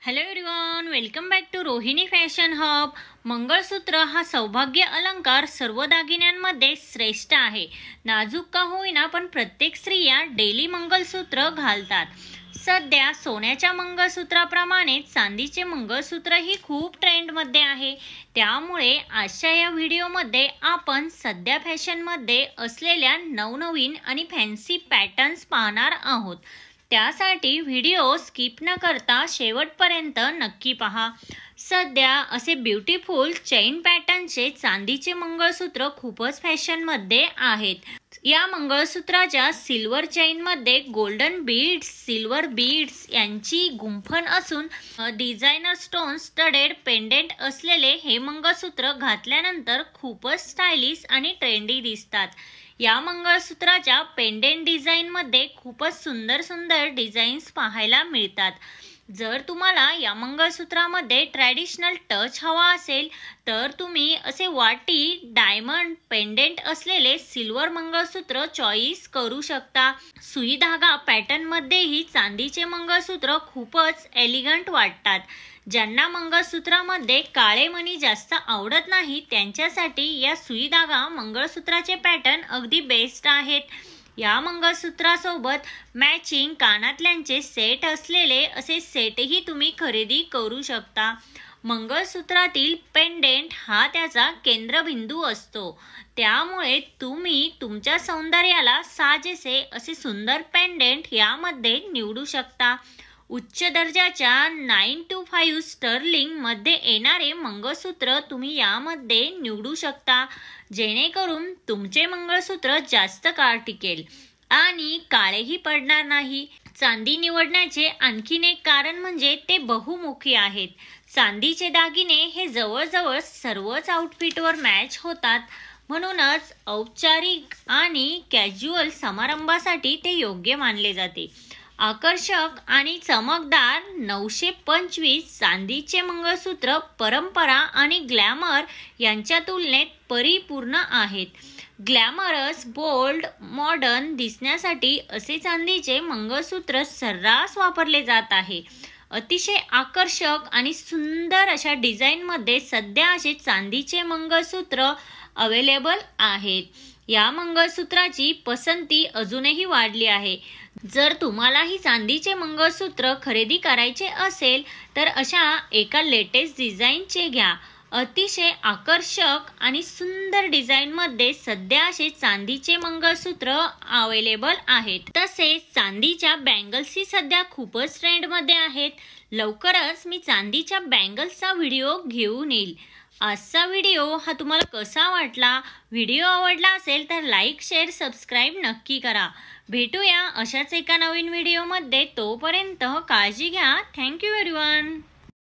Hello everyone, welcome back to Rohini fashion hub. Mangalsutra हा सौभाग्य अलंकार सर्व दागिन्यांमध्ये श्रेष्ठ आहे। नाजूक का होईना पण प्रत्येक स्त्रिया डेली मंगळसूत्र घालतात। सध्या सोन्याच्या मंगळसूत्राप्रमाणे चांदीचे मंगळसूत्रही खूप ट्रेंडमध्ये आहे। त्यामुळे आजच्या या व्हिडिओमध्ये आपण सध्या फॅशनमध्ये असलेल्या नवनवीन आणि फॅन्सी पॅटर्न्स पाहणार आहोत। त्यासाठी व्हिडिओ स्किप न करता शेवटपर्यंत नक्की पहा। सध्या असे ब्युटिफुल चेन पॅटर्नचे चांदीचे मंगळसूत्र खूपच फॅशनमध्ये आहेत। या मंगळसूत्राच्या सिल्वर चेनमध्ये गोल्डन बीड्स, सिल्वर बीड्स यांची गुंफण असून डिझायनर स्टोन स्टडेड पेंडेंट असलेले हे मंगळसूत्र घातल्यानंतर खूपच स्टायलिश आणि ट्रेंडी दिसतात। या मंगळसूत्राच्या पेंडेंट डिझाईनमध्ये खूपच सुंदर सुंदर डिझाईन्स पाहायला मिळतात। जर तुम्हाला या मंगळसूत्रामध्ये ट्रॅडिशनल टच हवा असेल तर तुम्ही असे वाटी डायमंड पेंडेंट असलेले सिल्वर मंगळसूत्र चॉईस करू शकता। सुई धागा पॅटर्नमध्येही चांदीचे मंगळसूत्र खूपच एलिगंट वाटतात। ज्यांना मंगळसूत्रामध्ये काळे मणी जास्त आवडत नाही त्यांच्यासाठी या सुई धागा मंगळसूत्राचे पॅटर्न अगदी बेस्ट आहेत। या मंगळसूत्रासोबत मॅचिंग कानातल्यांचे सेट असलेले असे सेटही तुम्ही खरेदी करू शकता। मंगळसूत्रातील पेंडेंट हा त्याचा केंद्रबिंदू असतो, त्यामुळे तुम्ही तुमच्या सौंदर्याला साजेसे असे सुंदर पेंडेंट यामध्ये निवडू शकता। उच्च दर्जाच्या 925 स्टर्लिंग मध्ये येणारे मंगळसूत्र तुम्ही यामध्ये निवडू शकता, जेणेकरून तुमचे मंगळसूत्र जास्त काळ टिकेल आणि काळेही पडणार नाही। चांदी निवडण्याचे आणखीन एक कारण म्हणजे ते बहुमुखी आहेत। चांदीचे दागिने हे जवळजवळ सर्वच आउटफिटवर मॅच होतात, म्हणूनच औपचारिक आणि कॅज्युअल समारंभासाठी ते योग्य मानले जाते। आकर्षक आणि चमकदार 925 चांदीचे मंगळसूत्र परंपरा आणि ग्लॅमर यांच्या तुलनेत परिपूर्ण आहेत। ग्लॅमरस, बोल्ड, मॉडर्न दिसण्यासाठी असे चांदीचे मंगळसूत्र सर्रास वापरले जात आहे। अतिशय आकर्षक आणि सुंदर अशा डिझाईनमध्ये सध्या असे चांदीचे मंगळसूत्र अवेलेबल आहेत। या मंगळसूत्राची पसंती अजूनही वाढली आहे। जर तुम्हालाही चांदीचे मंगळसूत्र खरेदी करायचे असेल तर अशा एका लेटेस्ट डिझाईनचे घ्या। अतिशय आकर्षक आणि सुंदर डिझाईनमध्ये सध्या असे चांदीचे मंगळसूत्र अवेलेबल आहेत। तसेच चांदीच्या बँगल्सही सध्या खूपच ट्रेंडमध्ये आहेत। लवकरच मी चांदीच्या बँगल्सचा व्हिडिओ घेऊन येईल। आजचा व्हिडिओ हा तुम्हाला कसा वाटला? व्हिडिओ आवडला असेल तर लाईक, शेअर, सबस्क्राईब नक्की करा। भेटूया अशाच एका नवीन व्हिडिओमध्ये। तोपर्यंत काळजी घ्या। Thank you everyone.